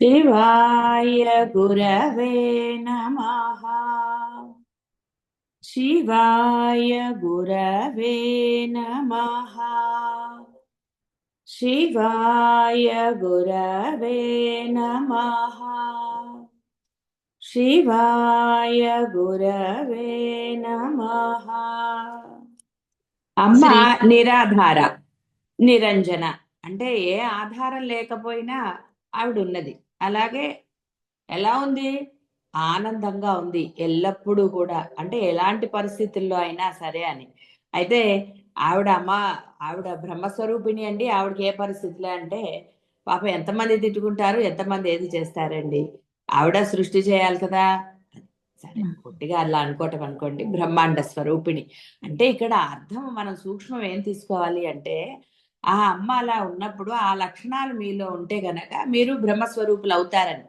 शिवाय गुरवे नमः। शिवाय गुरवे नमः। शिवाय गुरवे नमः। शिवाय गुरवे नमः। అమ్మ శ్రీ నిరాధార, నిరంజన అంటే ఏ ఆధారం లేకపోయినా ఆవిడ ఉన్నది. అలాగే ఎలా ఉంది? ఆనందంగా ఉంది ఎల్లప్పుడూ కూడా, అంటే ఎలాంటి పరిస్థితుల్లో అయినా సరే అని. అయితే ఆవిడ అమ్మ, ఆవిడ బ్రహ్మస్వరూపిణి అండి. ఆవిడకి ఏ పరిస్థితులే అంటే పాపం ఎంతమంది తిట్టుకుంటారు, ఎంతమంది ఏది చేస్తారండి. ఆవిడ సృష్టి చేయాలి కదా. సరే పొట్టిగా అలా అనుకోవటం అనుకోండి, బ్రహ్మాండ స్వరూపిణి. అంటే ఇక్కడ అర్థం మనం సూక్ష్మం ఏం తీసుకోవాలి అంటే, ఆ అమ్మ అలా ఉన్నప్పుడు ఆ లక్షణాలు మీలో ఉంటే గనక మీరు బ్రహ్మస్వరూపులు అవుతారని.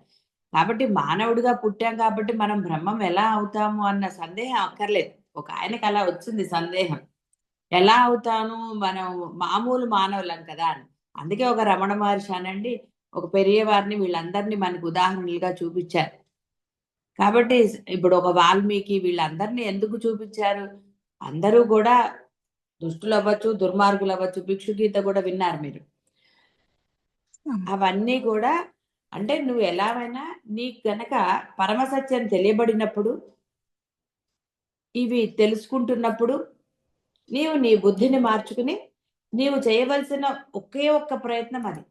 కాబట్టి మానవుడిగా పుట్టాం కాబట్టి మనం బ్రహ్మం ఎలా అవుతాము అన్న సందేహం అక్కర్లేదు. ఒక ఆయనకి అలా వచ్చింది సందేహం, ఎలా అవుతాను, మనం మామూలు మానవులం కదా అని. అందుకే ఒక రమణ మహర్షి అనండి, ఒక పెరియవారిని, వీళ్ళందరినీ మనకు ఉదాహరణలుగా చూపించారు. కాబట్టి ఇప్పుడు ఒక వాల్మీకి, వీళ్ళందరినీ ఎందుకు చూపించారు? అందరూ కూడా దుష్టులు అవ్వచ్చు, దుర్మార్గులు అవ్వచ్చు. భిక్షుగీత కూడా విన్నారు మీరు. అవన్నీ కూడా అంటే నువ్వు ఎలాగైనా నీకు గనక పరమసత్యం తెలియబడినప్పుడు, ఇవి తెలుసుకుంటున్నప్పుడు, నీవు నీ బుద్ధిని మార్చుకుని నీవు చేయవలసిన ఒకే ఒక్క ప్రయత్నం అది.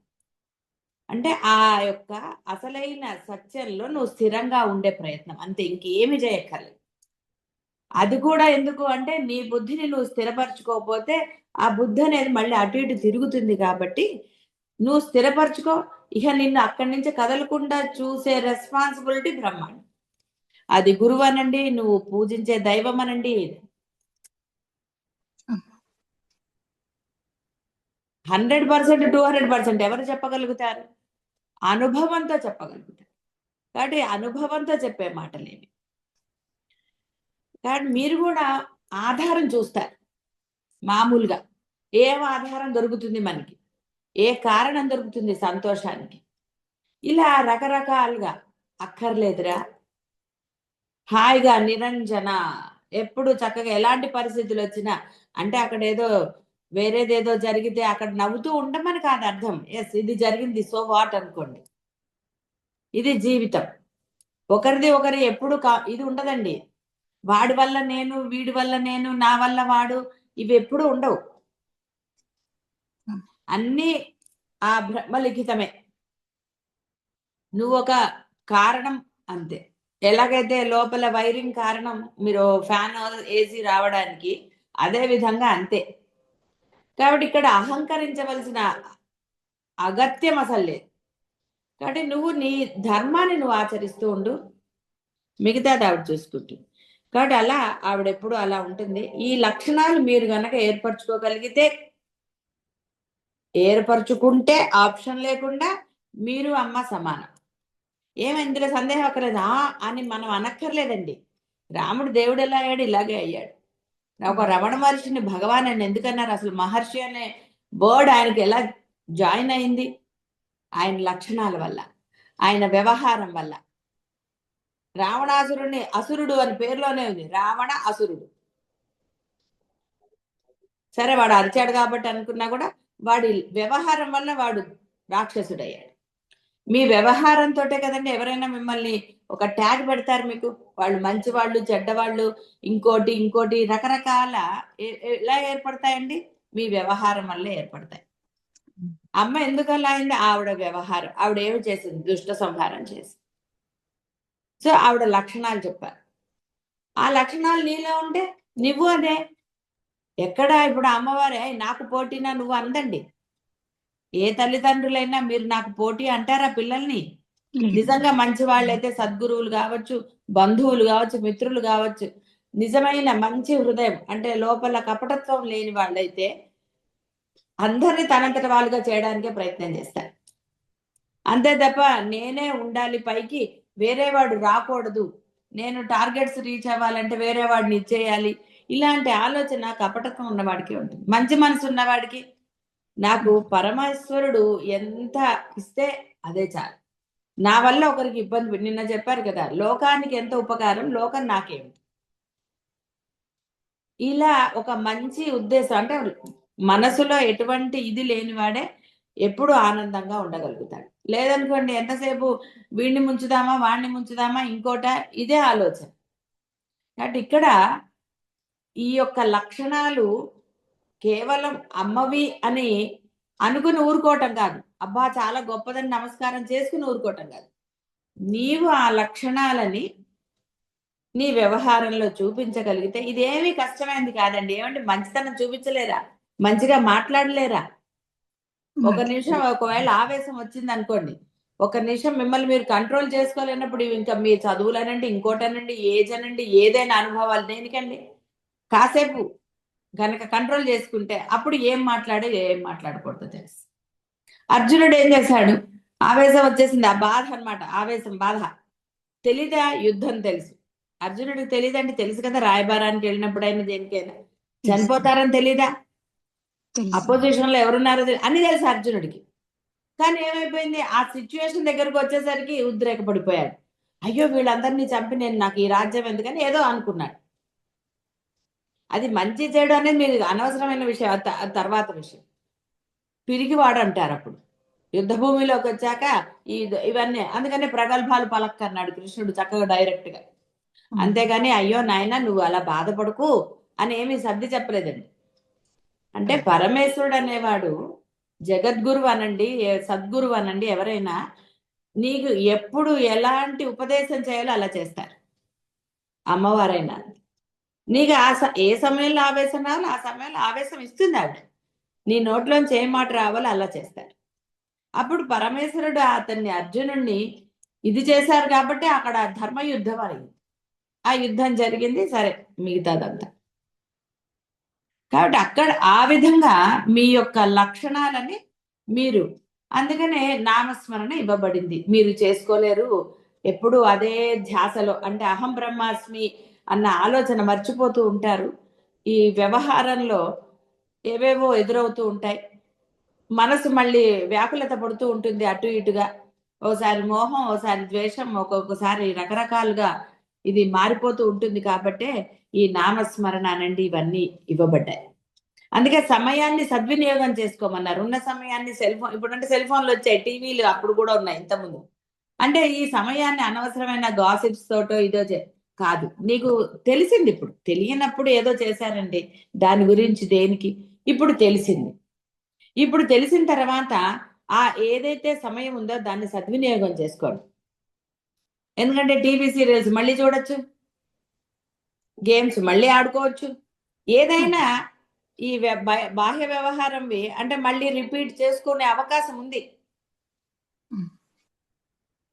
అంటే ఆ యొక్క అసలైన సత్యంలో నువ్వు స్థిరంగా ఉండే ప్రయత్నం అంతే, ఇంకేమి చేయక్కర్లేదు. అది కూడా ఎందుకు అంటే నీ బుద్ధిని నువ్వు స్థిరపరచుకోకపోతే ఆ బుద్ధి అనేది మళ్ళీ అటు ఇటు తిరుగుతుంది. కాబట్టి నువ్వు స్థిరపరచుకో. ఇక నిన్ను అక్కడి నుంచి కదలకుండా చూసే రెస్పాన్సిబిలిటీ బ్రహ్మాండం. అది గురువు అనండి, నువ్వు పూజించే దైవం అనండి, 100%, 200% ఎవరు చెప్పగలుగుతారు? అనుభవంతో చెప్పగలుగుతారు. కాబట్టి అనుభవంతో చెప్పే మాటలేవి. కాబట్టి మీరు కూడా ఆధారం చూస్తారు. మామూలుగా ఏం ఆధారం దొరుకుతుంది మనకి, ఏ కారణం దొరుకుతుంది సంతోషానికి, ఇలా రకరకాలుగా. అక్కర్లేదురా, హాయిగా నిరంజన, ఎప్పుడు చక్కగా ఎలాంటి పరిస్థితులు వచ్చినా, అంటే అక్కడ ఏదో వేరేదేదో జరిగితే అక్కడ నవ్వుతూ ఉండమని కాదు అర్థం. ఎస్, ఇది జరిగింది, సో వాట్ అనుకోండి. ఇది జీవితం. ఒకరిది ఒకరి ఎప్పుడు ఇది ఉండదండి. వాడి వల్ల నేను, వీడి వల్ల నేను, నా వల్ల వాడు, ఇవి ఎప్పుడు ఉండవు. అన్నీ ఆ బ్రహ్మలిఖితమే. నువ్వు ఒక కారణం అంతే. ఎలాగైతే లోపల వైరింగ్ కారణం, మీరు ఫ్యాన్ ఏసీ రావడానికి, అదే విధంగా అంతే. కాబట్టి ఇక్కడ అహంకరించవలసిన అగత్యం అసలు లేదు. కాబట్టి నువ్వు నీ ధర్మాన్ని నువ్వు ఆచరిస్తూ ఉండు, మిగతాది ఆవిడ చూసుకుంటుంది. కాబట్టి అలా ఆవిడ ఎప్పుడు అలా ఉంటుంది. ఈ లక్షణాలు మీరు గనక ఏర్పరచుకోగలిగితే, ఏర్పరచుకుంటే ఆప్షన్ లేకుండా మీరు అమ్మ సమానం. ఏమి ఇందులో సందేహం అక్కర్లేదు. అని మనం అనక్కర్లేదండి. రాముడు దేవుడు ఎలా అయ్యాడు? ఇలాగే అయ్యాడు. ఒక రమణ మహర్షిని భగవాన్ అని ఎందుకన్నారు? అసలు మహర్షి అనే వర్డ్ ఆయనకి ఎలా జాయిన్ అయింది? ఆయన లక్షణాల వల్ల, ఆయన వ్యవహారం వల్ల. రావణాసురుడిని అసురుడు అని పేరులోనే ఉంది, రావణ అసురుడు. సరే వాడు అరిచాడు కాబట్టి అనుకున్నా కూడా వాడి వ్యవహారం వల్ల వాడు రాక్షసుడయ్యాడు. మీ వ్యవహారంతో కదండి ఎవరైనా మిమ్మల్ని ఒక ట్యాగ్ పెడతారు మీకు. వాళ్ళు మంచి వాళ్ళు, చెడ్డవాళ్ళు, ఇంకోటి ఇంకోటి రకరకాల ఎలా ఏర్పడతాయండి? మీ వ్యవహారం వల్లే ఏర్పడతాయి. అమ్మ ఎందుకు అలా అయింది? ఆవిడ వ్యవహారం. ఆవిడ ఏమి చేసింది? దుష్ట సంహారం చేసి. సో ఆవిడ లక్షణాలు చెప్పారు. ఆ లక్షణాలు నీలో ఉంటే నువ్వు అదే. ఎక్కడ ఇప్పుడు అమ్మవారే నాకు పోటీనా నువ్వు అందండి. ఏ తల్లిదండ్రులైనా మీరు నాకు పోటీ అంటారా పిల్లల్ని? నిజంగా మంచి వాళ్ళైతే సద్గురువులు కావచ్చు, బంధువులు కావచ్చు, మిత్రులు కావచ్చు, నిజమైన మంచి హృదయం అంటే లోపల కపటత్వం లేని వాళ్ళైతే అందరినీ తనంతట వాళ్ళుగా చేయడానికే ప్రయత్నం చేస్తారు. అంతే తప్ప నేనే ఉండాలి పైకి, వేరే వాడు రాకూడదు, నేను టార్గెట్స్ రీచ్ అవ్వాలంటే వేరే వాడిని ఇచ్చేయాలి, ఇలాంటి ఆలోచన కపటత్వం ఉన్నవాడికి ఉంటుంది. మంచి మనసు ఉన్నవాడికి నాకు పరమేశ్వరుడు ఎంత ఇస్తే అదే చాలు. నా వల్ల ఒకరికి ఇబ్బంది. నిన్న చెప్పారు కదా, లోకానికి ఎంత ఉపకారం, లోకం నాకేమిటి. ఇలా ఒక మంచి ఉద్దేశం, అంటే మనసులో ఎటువంటి ఇది లేనివాడే ఎప్పుడు ఆనందంగా ఉండగలుగుతాడు. లేదనుకోండి, ఎంతసేపు వీడిని ముంచుదామా వాడిని ముంచుదామా ఇంకోట, ఇదే ఆలోచన. కాబట్టి ఇక్కడ ఈ యొక్క లక్షణాలు కేవలం అమ్మవి అని అనుకుని ఊరుకోవటం కాదు, అబ్బా చాలా గొప్పదని నమస్కారం చేసుకుని ఊరుకోవటం కాదు. నీవు ఆ లక్షణాలని నీ వ్యవహారంలో చూపించగలిగితే ఇదేమీ కష్టమైంది కాదండి. ఏమంటే మంచితనం చూపించలేరా, మంచిగా మాట్లాడలేరా? ఒక నిమిషం ఒకవేళ ఆవేశం వచ్చింది అనుకోండి, ఒక నిమిషం మిమ్మల్ని మీరు కంట్రోల్ చేసుకోలేనప్పుడు ఇంకా మీ చదువులనండి, ఇంకోటనండి, ఏజ్ అనండి, ఏదైనా అనుభవాలు దేనికండి? కాసేపు గనక కంట్రోల్ చేసుకుంటే అప్పుడు ఏం మాట్లాడే ఏం మాట్లాడకూడదు తెలుసు. అర్జునుడు ఏం చేశాడు? ఆవేశం వచ్చేసింది, ఆ బాధ అన్నమాట, ఆవేశం బాధ. తెలీదా? యుద్ధం తెలుసు. అర్జునుడికి తెలియదండి, తెలుసు కదా, రాయబారానికి వెళ్ళినప్పుడైనా దేనికైనా చనిపోతారని తెలీదా? అపోజిషన్ లో ఎవరున్నారో అన్ని తెలుసు అర్జునుడికి. కానీ ఏమైపోయింది, ఆ సిచ్యువేషన్ దగ్గరకు వచ్చేసరికి ఉద్రేక పడిపోయాడు. అయ్యో వీళ్ళందరినీ చంపి నేను నాకు ఈ రాజ్యం ఎందుకని ఏదో అనుకున్నాడు. అది మంచి చెడు అనేది మీరు అనవసరమైన విషయం, తర్వాత విషయం. పిరిగివాడు అంటారు అప్పుడు. యుద్ధ భూమిలోకి వచ్చాక ఇవన్నీ, అందుకనే ప్రగల్భాలు పలక్కన్నాడు కృష్ణుడు చక్కగా డైరెక్ట్ గా. అంతేగాని అయ్యో నాయన నువ్వు అలా బాధపడకు అని ఏమీ సర్ది చెప్పలేదండి. అంటే పరమేశ్వరుడు అనేవాడు జగద్గురువు అనండి, సద్గురువు అనండి, ఎవరైనా నీకు ఎప్పుడు ఎలాంటి ఉపదేశం చేయాలో అలా చేస్తారు. అమ్మవారైనా నీకు ఏ సమయంలో ఆవేశం రావాలో ఆ సమయంలో ఆవేశం ఇస్తుంది ఆవిడ. నీ నోట్లోంచి ఏ మాట రావాలో అలా చేస్తారు. అప్పుడు పరమేశ్వరుడు అతన్ని, అర్జునుడిని ఇది చేశారు కాబట్టి అక్కడ ధర్మయుద్ధం అయింది. ఆ యుద్ధం జరిగింది, సరే మిగతాదంతా. కాబట్టి అక్కడ ఆ విధంగా మీ యొక్క లక్షణాలని మీరు, అందుకనే నామస్మరణ ఇవ్వబడింది. మీరు చేసుకోలేరు, ఎప్పుడు అదే ధ్యాసలో, అంటే అహం బ్రహ్మాస్మి అన్న ఆలోచన మర్చిపోతూ ఉంటారు. ఈ వ్యవహారంలో ఏవేవో ఎదురవుతూ ఉంటాయి, మనసు మళ్ళీ వ్యాకులత పడుతూ ఉంటుంది అటు ఇటుగా. ఓసారి మోహం, ఓసారి ద్వేషం, ఒక్కొక్కసారి రకరకాలుగా ఇది మారిపోతూ ఉంటుంది. కాబట్టే ఈ నామస్మరణ అనండి ఇవన్నీ ఇవ్వబడ్డాయి. అందుకే సమయాన్ని సద్వినియోగం చేసుకోమన్నారు. ఉన్న సమయాన్ని ఇప్పుడంటే సెల్ ఫోన్లు వచ్చాయి, టీవీలు అప్పుడు కూడా ఉన్నాయి ఇంతకుముందు. అంటే ఈ సమయాన్ని అనవసరమైన గాసిప్స్ తోటో ఇదో కాదు. నీకు తెలిసింది, ఇప్పుడు తెలియనప్పుడు ఏదో చేశారండి, దాని గురించి దేనికి, ఇప్పుడు తెలిసింది. ఇప్పుడు తెలిసిన తర్వాత ఆ ఏదైతే సమయం ఉందో దాన్ని సద్వినియోగం చేసుకోండి. ఎందుకంటే టీవీ సీరియల్స్ మళ్ళీ చూడొచ్చు, గేమ్స్ మళ్ళీ ఆడుకోవచ్చు, ఏదైనా ఈ బాహ్య వ్యవహారంవి అంటే మళ్ళీ రిపీట్ చేసుకునే అవకాశం ఉంది.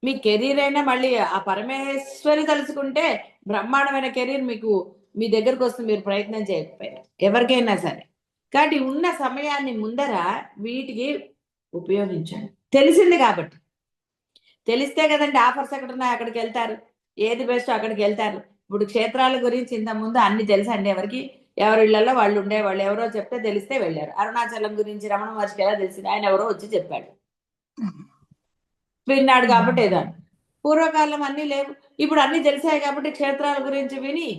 మీ కెరీర్ అయినా మళ్ళీ ఆ పరమేశ్వరి తలుచుకుంటే బ్రహ్మాండమైన కెరీర్ మీకు మీ దగ్గరకు వస్తుంది, మీరు ప్రయత్నం చేయకపోయినా, ఎవరికైనా సరే. కాబట్టి ఉన్న సమయాన్ని ముందర వీటికి ఉపయోగించండి. తెలిసింది కాబట్టి. తెలిస్తే కదండి ఆఫర్స్ ఎక్కడ ఉన్నాయి అక్కడికి వెళ్తారు, ఏది బెస్ట్ అక్కడికి వెళ్తారు. ఇప్పుడు క్షేత్రాల గురించి ఇంతకుముందు అన్ని తెలుసండి ఎవరికి, ఎవరి ఇళ్లలో వాళ్ళు ఉండేవాళ్ళు, ఎవరో చెప్తే తెలిస్తే వెళ్ళారు. అరుణాచలం గురించి రమణ మహర్షికి ఎలా తెలిసింది, ఆయన ఎవరో వచ్చి చెప్పాడు, విన్నాడు కాబట్టి ఏదో. పూర్వకాలం అన్ని లేవు, ఇప్పుడు అన్ని తెలిసాయి కాబట్టి క్షేత్రాల గురించి విని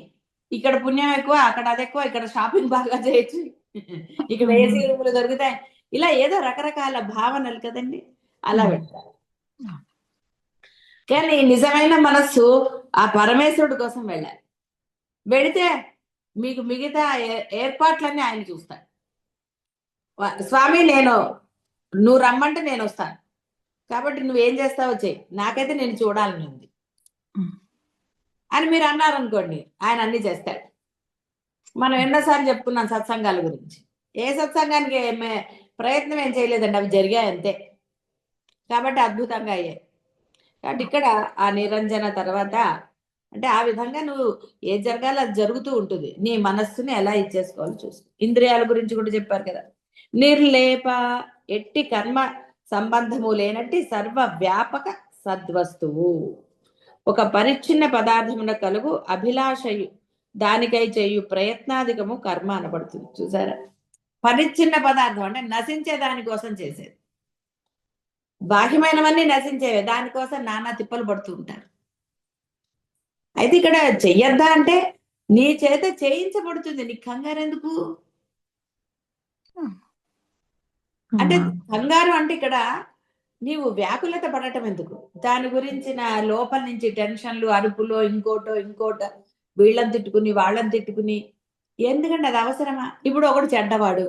ఇక్కడ పుణ్యం ఎక్కువ, అక్కడ అది ఎక్కువ, ఇక్కడ షాపింగ్ బాగా చేయొచ్చు, ఇక్కడ ఏసీ రూములు దొరుకుతాయి, ఇలా ఏదో రకరకాల భావనలు కదండి, అలా పెడతారు. కానీ నిజమైన మనస్సు ఆ పరమేశ్వరుడు కోసం వెళ్ళాలి. వెళితే మీకు మిగతా ఏర్పాట్లన్నీ ఆయన చూస్తాడు. స్వామి నువ్వు రమ్మంటే నేను వస్తాను, కాబట్టి నువ్వేం చేస్తావో చెయ్యి, నాకైతే నేను చూడాలని ఉంది అని మీరు అన్నారనుకోండి, ఆయన అన్ని చేస్తాడు. మనం ఎన్నోసార్లు చెప్పుకున్నాం సత్సంగాల గురించి. ఏ సత్సంగానికి ప్రయత్నం ఏం చేయలేదండి, అవి జరిగాయి అంతే. కాబట్టి అద్భుతంగా అయ్యాయి. కాబట్టి ఇక్కడ ఆ నిరంజన తర్వాత అంటే ఆ విధంగా నువ్వు ఏది జరగాలి అది జరుగుతూ ఉంటుంది. నీ మనస్సుని ఎలా ఇచ్చేసుకోవాలో చూసుకో. ఇంద్రియాల గురించి కూడా చెప్పారు కదా, నిర్లేప, ఎట్టి కర్మ సంబంధము లేనట్టి సర్వ వ్యాపక సద్వస్తువు. ఒక పరిచ్ఛిన్న పదార్థమున కలుగు అభిలాషయు దానికై చేయు ప్రయత్నాధికము కర్మ అనబడుతుంది. చూసారా, పరిచ్ఛిన్న పదార్థం అంటే నశించే దానికోసం చేసేది. బాహ్యమైనవన్నీ నశించేవే, దానికోసం నానా తిప్పలు పడుతూ ఉంటారు. అయితే ఇక్కడ చెయ్యొద్దా అంటే నీ చేత చేయించబడుతుంది, నీకు కంగారు ఎందుకు? అంటే కంగారు అంటే ఇక్కడ నీవు వ్యాకులత పడటం ఎందుకు? దాని గురించిన లోపల నుంచి టెన్షన్లు, అరుపులో, ఇంకోటో వీళ్ళని తిట్టుకుని వాళ్ళని తిట్టుకుని ఎందుకండి, అది అవసరమా? ఇప్పుడు ఒకడు చెడ్డవాడు,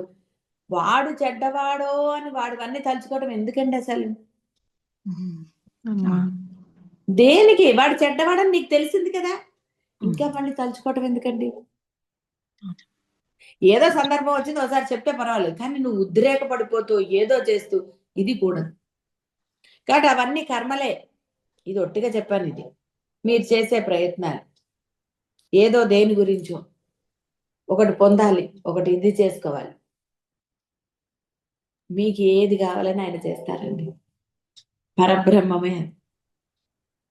వాడు చెడ్డవాడో అని వాడివన్నీ తలుచుకోవడం ఎందుకండి అసలు? దేనికి? వాడు చెడ్డవాడని నీకు తెలిసింది కదా, ఇంకా మళ్ళీ తలుచుకోవటం ఎందుకండి? ఏదో సందర్భం వచ్చింది ఒకసారి చెప్తే పర్వాలేదు, కానీ నువ్వు ఉద్రేక పడిపోతూ ఏదో చేస్తూ ఇది కూడదు. కాబట్టి అవన్నీ కర్మలే. ఇది ఒట్టిగా చెప్పాను. ఇది మీరు చేసే ప్రయత్నాలు ఏదో దేని గురించో ఒకటి పొందాలి, ఒకటి ఇది చేసుకోవాలి. మీకు ఏది కావాలని ఆయన చేస్తారండి, పరబ్రహ్మమే.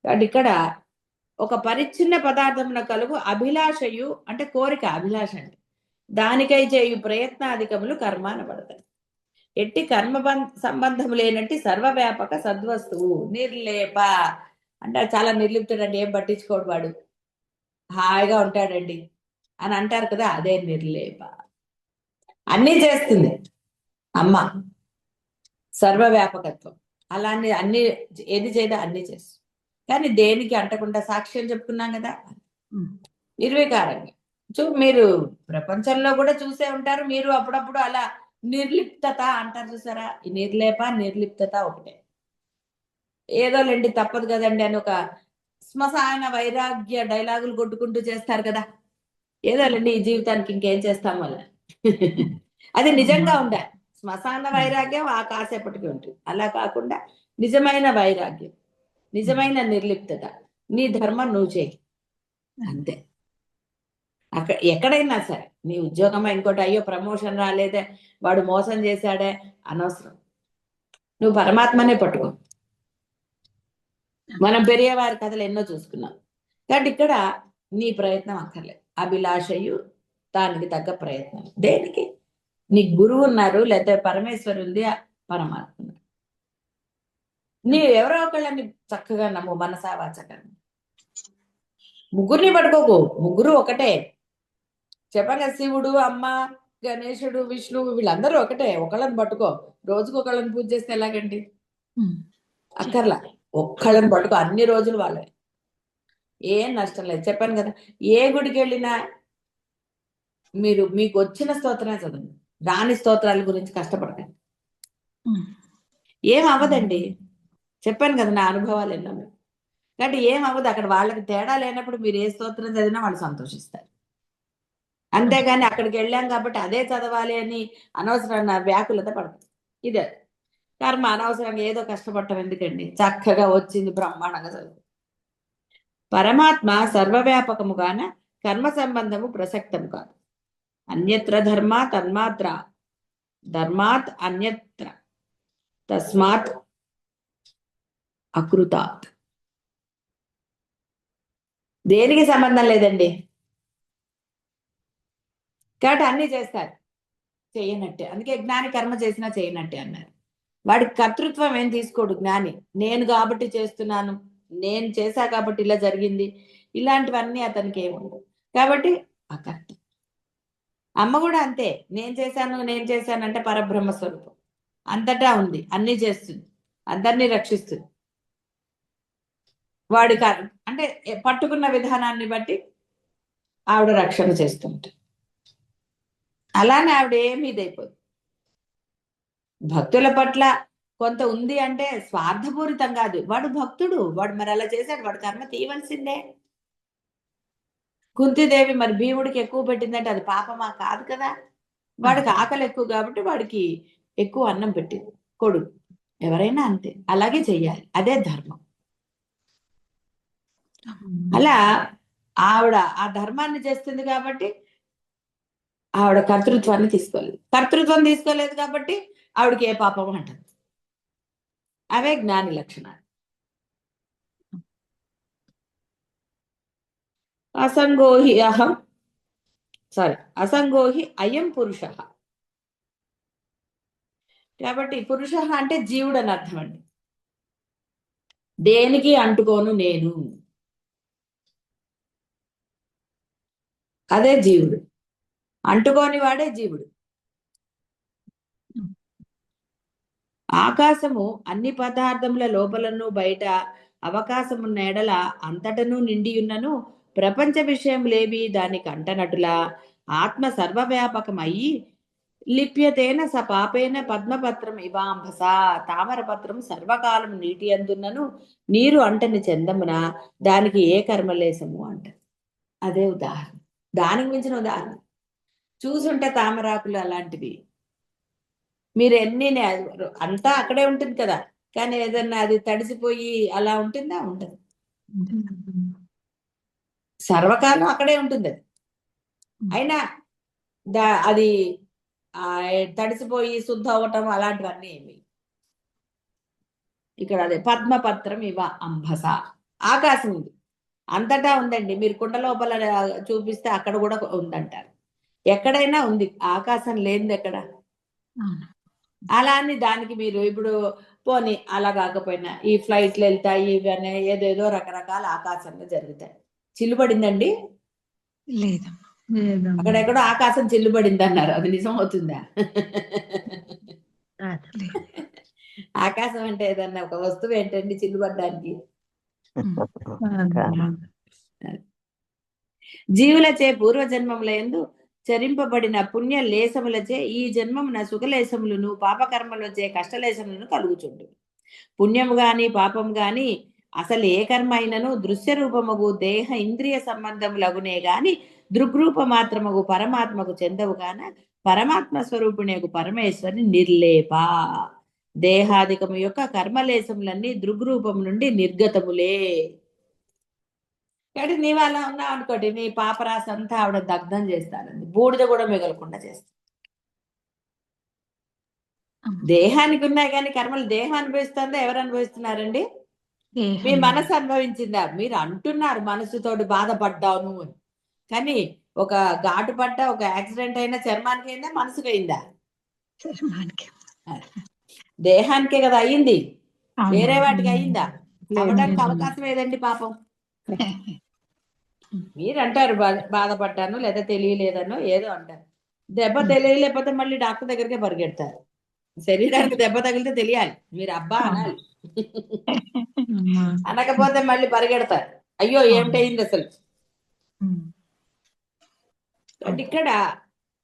కాబట్టి ఇక్కడ ఒక పరిచ్ఛిన్న పదార్థమున కలుగు అభిలాషయు అంటే కోరిక, అభిలాష అంటే దానికై చేయు ప్రయత్నాధికములు కర్మ అనబడతాయి. ఎట్టి కర్మ సంబంధము లేనట్టి సర్వవ్యాపక సద్వస్తువు నిర్లేప అంటే చాలా నిర్లిప్తుడండి, ఏం పట్టించుకోడు వాడు, హాయిగా ఉంటాడండి అని అంటారు కదా, అదే నిర్లేప. అన్నీ చేస్తుంది అమ్మ, సర్వవ్యాపకత్వం. అలానే అన్ని ఏది చేయదో అన్ని చేస్తుంది, కానీ దేనికి అంటకుండా సాక్ష్యం చెప్పుకున్నాం కదా, నిర్వికారంగా. మీరు ప్రపంచంలో కూడా చూసే ఉంటారు, మీరు అప్పుడప్పుడు అలా నిర్లిప్తత అంటారు చూసారా, ఈ నిర్లేప నిర్లిప్తత ఒకటే. ఏదోలేండి తప్పదు కదండి అని ఒక శ్మశాన వైరాగ్య డైలాగులు కొట్టుకుంటూ చేస్తారు కదా, ఏదోలేండి ఈ జీవితానికి ఇంకేం చేస్తాం వల్ల అది నిజంగా ఉండాలి. శ్మశాన వైరాగ్యం ఆ కాసేపటికి ఉంటుంది, అలా కాకుండా నిజమైన వైరాగ్యం, నిజమైన నిర్లిప్తత, నీ ధర్మం నువ్వు చేయి అంతే. అక్కడ ఎక్కడైనా సరే, నీ ఉద్యోగమా ఇంకోటి, అయ్యో ప్రమోషన్ రాలేదే, వాడు మోసం చేశాడే, అనవసరం. నువ్వు పరమాత్మనే పట్టుకో. మనం పెరిగేవారి కథలు ఎన్నో చూసుకున్నాం. కాబట్టి ఇక్కడ నీ ప్రయత్నం అక్కర్లేదు, అభిలాషయు దానికి తగ్గ ప్రయత్నం. దేనికి? నీ గురువు ఉన్నారు, లేకపోతే పరమేశ్వరు ఉంది, పరమాత్మ ఉన్నారు. నీ ఎవరో ఒకళ్ళని చక్కగా నమ్ము, మనసా వాచకం. ముగ్గురిని పట్టుకోకు, ముగ్గురు ఒకటే. చెప్పగా శివుడు, అమ్మ, గణేశుడు, విష్ణువు వీళ్ళందరూ ఒకటే. ఒకళ్ళని పట్టుకో, రోజుకు ఒకళ్ళని పూజ చేస్తే ఎలాగండి? అక్కర్లా, ఒక్కళ్ళని పట్టుకో, అన్ని రోజులు వాళ్ళే, ఏం నష్టం లేదు. చెప్పాను కదా, ఏ గుడికి వెళ్ళినా మీరు మీకు వచ్చిన స్తోత్రమే చదవండి, రాని స్తోత్రాల గురించి కష్టపడకండి, ఏం అవ్వదండి. చెప్పాను కదా నా అనుభవాలు ఎన్నో. కాబట్టి ఏం అవ్వదు, అక్కడ వాళ్ళకి తేడా లేనప్పుడు మీరు ఏ స్తోత్రం చదివినా వాళ్ళు సంతోషిస్తారు. అంతేగాని అక్కడికి వెళ్ళాం కాబట్టి అదే చదవాలి అని అనవసరమైన వ్యాకులత పడదు. ఇదే కర్మ, అనవసరంగా ఏదో కష్టపడటం ఎందుకండి, చక్కగా వచ్చింది బ్రహ్మాండంగా చదువు. పరమాత్మ సర్వవ్యాపకముగాన కర్మ సంబంధము ప్రసక్తము కాదు. అన్యత్ర ధర్మ తన్మాత్ర ధర్మాత్ అన్యత్ర తస్మాత్ అకృతాత్. దేనికి సంబంధం లేదండి. కాబట్టి అన్ని చేస్తారు చేయనట్టే. అందుకే జ్ఞాని కర్మ చేసినా చేయనట్టే అన్నారు. వాడి కర్తృత్వం ఏం తీసుకోడు జ్ఞాని. నేను కాబట్టి చేస్తున్నాను, నేను చేశా కాబట్టి ఇలా జరిగింది, ఇలాంటివన్నీ అతనికి ఏముండవు. కాబట్టి అకర్త. అమ్మ కూడా అంతే, నేను చేశాను అంటే పరబ్రహ్మ స్వరూపం, అంతటా ఉంది, అన్ని చేస్తుంది, అందరినీ రక్షిస్తుంది. వాడికి అంటే పట్టుకున్న విధానాన్ని బట్టి ఆవిడ రక్షణ చేస్తుంటుంది. అలానే ఆవిడ ఏమీ ఇదైపోదు. భక్తుల పట్ల కొంత ఉంది అంటే స్వార్థపూరితం కాదు, వాడు భక్తుడు, వాడు మరి అలా చేశాడు, వాడు కర్మ తీయవలసిందే. కుంతిదేవి మరి భీముడికి ఎక్కువ పెట్టిందంటే అది పాపమా? కాదు కదా. వాడికి ఆకలి ఎక్కువ కాబట్టి వాడికి ఎక్కువ అన్నం పెట్టింది కొడుకు. ఎవరైనా అంతే, అలాగే చెయ్యాలి, అదే ధర్మం. అలా ఆవిడ ఆ ధర్మాన్ని చేస్తుంది కాబట్టి ఆవిడ కర్తృత్వాన్ని తీసుకోలేదు. కర్తృత్వం తీసుకోలేదు కాబట్టి ఆవిడకి ఏ పాపం అంటది. అవే జ్ఞాని లక్షణాలు. అసంగోహి అసంగోహి అయం పురుష. కాబట్టి పురుష అంటే జీవుడు అని అర్థం అండి. దేనికి అంటుకోను నేను, అదే జీవుడు. అంటుకోని వాడే జీవుడు. ఆకాశము అన్ని పదార్థముల లోపలను బయట అవకాశమున్న ఎడల అంతటను నిండియున్నను ప్రపంచ విషయములేవి దానికి అంటనటులా ఆత్మ సర్వవ్యాపకమయ్యి లిప్యతేన స పాపేన పద్మపత్రం ఇవాంభస. తామరపత్రం సర్వకాలం నీటి అందున్నను నీరు అంటని చందమున దానికి ఏ కర్మలేశము అంట. అదే ఉదాహరణ, దానికి మించిన ఉదాహరణ చూసుంటే తామరాకులు అలాంటివి మీరు ఎన్ని అంతా అక్కడే ఉంటుంది కదా, కానీ ఏదన్నా అది తడిసిపోయి అలా ఉంటుందా? ఉండదు. సర్వకాలం అక్కడే ఉంటుంది అది. అయినా అది తడిసిపోయి శుద్ధ అవ్వటం అలాంటివన్నీ ఏమి ఇక్కడ అదే పద్మపత్రం ఇవ అంబస. ఆకాశం ఉంది, అంతటా ఉందండి. మీరు కుండ లోపల చూపిస్తే అక్కడ కూడా ఉందంటారు. ఎక్కడైనా ఉంది, ఆకాశం లేనిది ఎక్కడ? అలా అని దానికి మీరు ఇప్పుడు పోనీ అలా కాకపోయినా ఈ ఫ్లైట్లు వెళ్తాయి ఇవన్నీ ఏదేదో రకరకాల ఆకాశంలో జరుగుతాయి. చిల్లుబడిందండి? లేదు. అక్కడెక్కడో ఆకాశం చిల్లుబడింది అన్నారు, అది నిజం అవుతుందా? ఆకాశం అంటే ఏదన్నా ఒక వస్తువు ఏంటండి చిల్లుబడ్డానికి? జీవులచే పూర్వజన్మముల యందు చరింపబడిన పుణ్య లేశములచే ఈ జన్మమున సుఖలేశములను పాపకర్మలచే కష్టలేశములను కలుగుచుండు. పుణ్యము గాని పాపం గాని అసలు ఏ కర్మ అయినను దృశ్య రూపముగు దేహ ఇంద్రియ సంబంధములగునే గాని దృగ్రూప మాత్రముగు పరమాత్మకు చెందవు గాన పరమాత్మ స్వరూపుణకు పరమేశ్వరి నిర్లేప. దేహాదికము యొక్క కర్మలేశములన్నీ దృగ్రూపం నుండి నిర్గతములే. కాబట్టి నీవు అలా ఉన్నావు అనుకోండి, నీ పాపరాశి అంతా ఆవిడ దగ్ధం చేస్తానండి, బూడిద కూడా మిగలకుండా చేస్తా. దేహానికి ఉన్నాయి కానీ కర్మలు దేహం అనుభవిస్తుందా? ఎవరు అనుభవిస్తున్నారండి? మీ మనసు అనుభవించిందా? మీరు అంటున్నారు మనసుతోటి బాధపడ్డాను అని, కానీ ఒక ఘాటు పడ్డ ఒక యాక్సిడెంట్ అయినా చర్మానికి అయిందా మనసుకు అయిందా? దేహానికే కదా అయ్యింది, వేరే వాటికి అయిందా? అవ్వడానికి అవకాశం ఏదండి పాపం? మీరు అంటారు బాధపడ్డాను లేదా తెలియలేదనో ఏదో అంటారు. దెబ్బ తెలియలేకపోతే మళ్ళీ డాక్టర్ దగ్గరికే పరిగెడతారు. శరీరానికి దెబ్బ తగిలితే తెలియాలి, మీరు అబ్బా అనాలి. అనకపోతే మళ్ళీ పరిగెడతారు, అయ్యో ఏమిటయింది అసలు. ఇక్కడ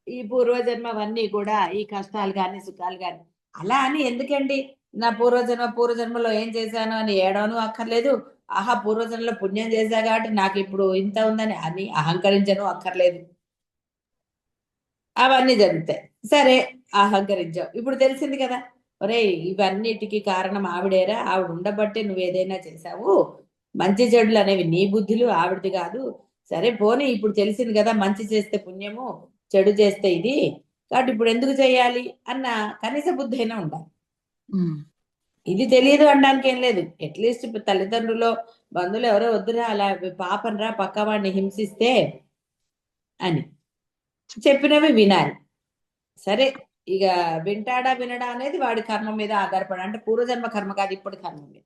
ఈ పూర్వజన్మవన్నీ కూడా ఈ కష్టాలు కానీ సుఖాలు కానీ అలా అని ఎందుకండి నా పూర్వజన్మలో ఏం చేశాను అని ఏడవను అక్కర్లేదు. ఆహా పూర్వజన్మలో పుణ్యం చేశా కాబట్టి నాకు ఇప్పుడు ఇంత ఉందని అని అహంకరించను అక్కర్లేదు. అవన్నీ జరుగుతాయి. సరే అహంకరించావు, ఇప్పుడు తెలిసింది కదా, ఒరే ఇవన్నిటికీ కారణం ఆవిడేరా, ఆవిడ ఉండబట్టే నువ్వు ఏదైనా చేశావు, మంచి చెడులు అనేవి నీ బుద్ధులు ఆవిడది కాదు. సరే పోనీ ఇప్పుడు తెలిసింది కదా, మంచి చేస్తే పుణ్యము చెడు చేస్తే ఇది, కాబట్టి ఇప్పుడు ఎందుకు చేయాలి అన్న కనీస బుద్ధి అయినా ఉండాలి. ఇది తెలియదు అనడానికి ఏం లేదు. అట్లీస్ట్ తల్లిదండ్రులు బంధువులు ఎవరో వద్దురా అలా పాపనరా పక్కవాడిని హింసిస్తే అని చెప్పినవి వినాలి. సరే ఇక వింటాడా వినడా అనేది వాడి కర్మ మీద ఆధారపడి, అంటే పూర్వజన్మ కర్మ కాదు ఇప్పుడు కర్మ మీద.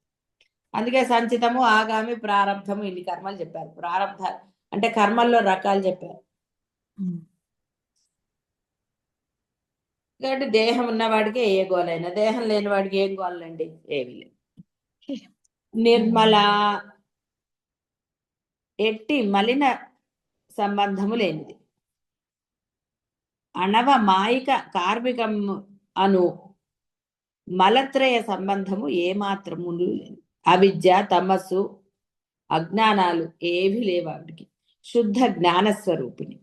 అందుకే సంచితము ఆగామి ప్రారంధము ఇన్ని కర్మలు చెప్పారు. ప్రారంధాలు అంటే కర్మల్లో రకాలు చెప్పారు. కాబట్టి దేహం ఉన్నవాడికి ఏ గోలైనా, దేహం లేని వాడికి ఏం గోలండి? ఏమి లేదు. నిర్మల ఎట్టి మలిన సంబంధము లేనిది, అనవ మాయిక కార్మికము అను మలత్రయ సంబంధము ఏమాత్రము లేదు. అవిద్య తమస్సు అజ్ఞానాలు ఏవి లేవు ఆవిడికి. శుద్ధ జ్ఞానస్వరూపిణి.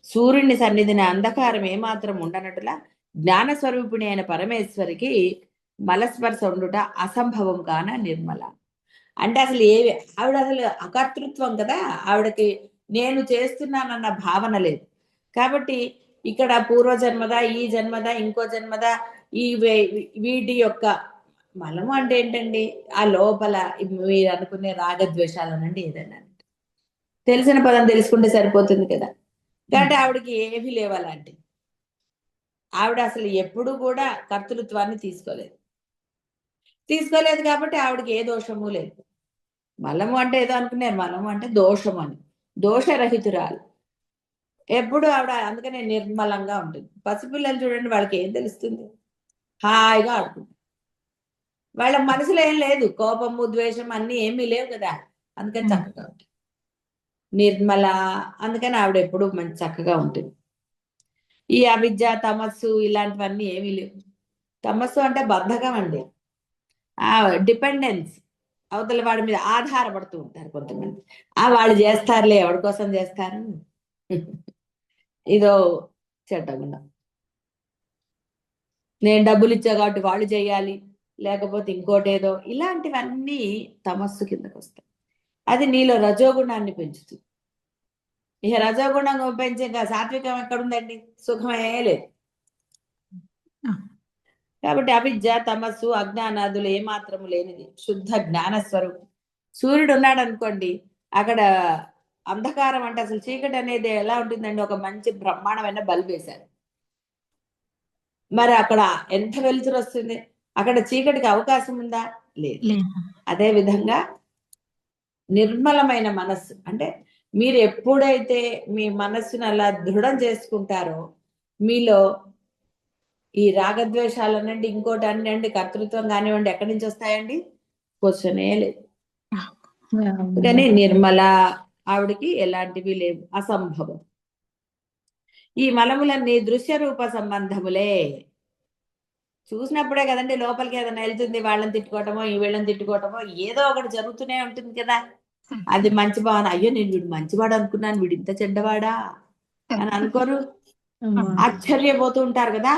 సూర్యుని సన్నిధిన అంధకారం ఏమాత్రం ఉండనట్టులా జ్ఞానస్వరూపిణి అయిన పరమేశ్వరికి మలస్పర్శ ఉండుట అసంభవం కాన నిర్మల. అంటే అసలు ఆవిడ అసలు అకర్తృత్వం కదా, ఆవిడకి నేను చేస్తున్నానన్న భావన లేదు. కాబట్టి ఇక్కడ పూర్వజన్మదా ఈ జన్మదా ఇంకో జన్మదా ఈ వీటి యొక్క మలము అంటే ఏంటండి? ఆ లోపల మీరు అనుకునే రాగద్వేషాలనండి, ఏదైనా తెలిసిన పదం తెలుసుకుంటే సరిపోతుంది కదా. కాబట్టి ఆవిడకి ఏమీ లేవు అలాంటి. ఆవిడ అసలు ఎప్పుడు కూడా కర్తృత్వాన్ని తీసుకోలేదు. తీసుకోలేదు కాబట్టి ఆవిడకి ఏ దోషము లేదు. మలము అంటే ఏదో అనుకున్నారు, మలము అంటే దోషం అని. దోషరహితురాలు ఎప్పుడు ఆవిడ, అందుకనే నిర్మలంగా ఉంటుంది. పసిపిల్లలు చూడండి, వాళ్ళకి ఏం తెలుస్తుంది, హాయిగా ఆడుకుంటారు. వాళ్ళ మనసులో ఏం లేదు, కోపము ద్వేషం అన్ని ఏమీ లేవు కదా, అందుకని చక్కగా ఉంటుంది నిర్మల. అందుకని ఆవిడ ఎప్పుడు మంచి చక్కగా ఉంటుంది. ఈ అవిద్య తమస్సు ఇలాంటివన్నీ ఏమీ లేవు. తమస్సు అంటే బద్ధకం అండి, డిపెండెన్స్, అవతల వాడి మీద ఆధారపడుతూ ఉంటారు కొంతమంది. వాళ్ళు చేస్తారులే, ఎవరి కోసం చేస్తారు, ఇదో చెడ్డగుండం, నేను డబ్బులు ఇచ్చా కాబట్టి వాళ్ళు చేయాలి, లేకపోతే ఇంకోటి ఏదో, ఇలాంటివన్నీ తమస్సు కిందకు వస్తాయి. అది నీలో రజోగుణాన్ని పెంచుతుంది. ఇక రజోగుణం పెంచే సాత్వికం ఎక్కడుందండి, సుఖమే లేదు. కాబట్టి అవిద్య తమస్సు అజ్ఞానాదులు ఏమాత్రము లేనిది శుద్ధ జ్ఞాన స్వరూపం. సూర్యుడు ఉన్నాడు అనుకోండి, అక్కడ అంధకారం అంటే అసలు చీకటి అనేది ఎలా ఉంటుందండి, ఒక మంచి బ్రహ్మాండమైన బల్బ్ వేశారు, మరి అక్కడ ఎంత వెలుతురు వస్తుంది, అక్కడ చీకటికి అవకాశం ఉందా, లేదు. అదే విధంగా నిర్మలమైన మనస్సు అంటే, మీరు ఎప్పుడైతే మీ మనస్సును అలా దృఢం చేసుకుంటారో, మీలో ఈ రాగద్వేషాలు అనండి, ఇంకోటి అనండి, కర్తృత్వం కానివ్వండి, ఎక్కడి నుంచి వస్తాయండి, క్వశ్చనే లేదు. కానీ నిర్మల, ఆవిడికి ఎలాంటివి లేవు, అసంభవం. ఈ మలములన్నీ దృశ్య రూప సంబంధములే. చూసినప్పుడే కదండి లోపలికి ఏదైనా వెళ్తుంది, వాళ్ళని తిట్టుకోవటమో ఈ వీళ్ళని తిట్టుకోవటమో ఏదో ఒకటి జరుగుతూనే ఉంటుంది కదా. అది మంచి భావన, అయ్యో నేను వీడు మంచివాడు అనుకున్నాను, వీడు ఇంత చెడ్డవాడా అని అనుకోరు, ఆశ్చర్యపోతూ ఉంటారు కదా.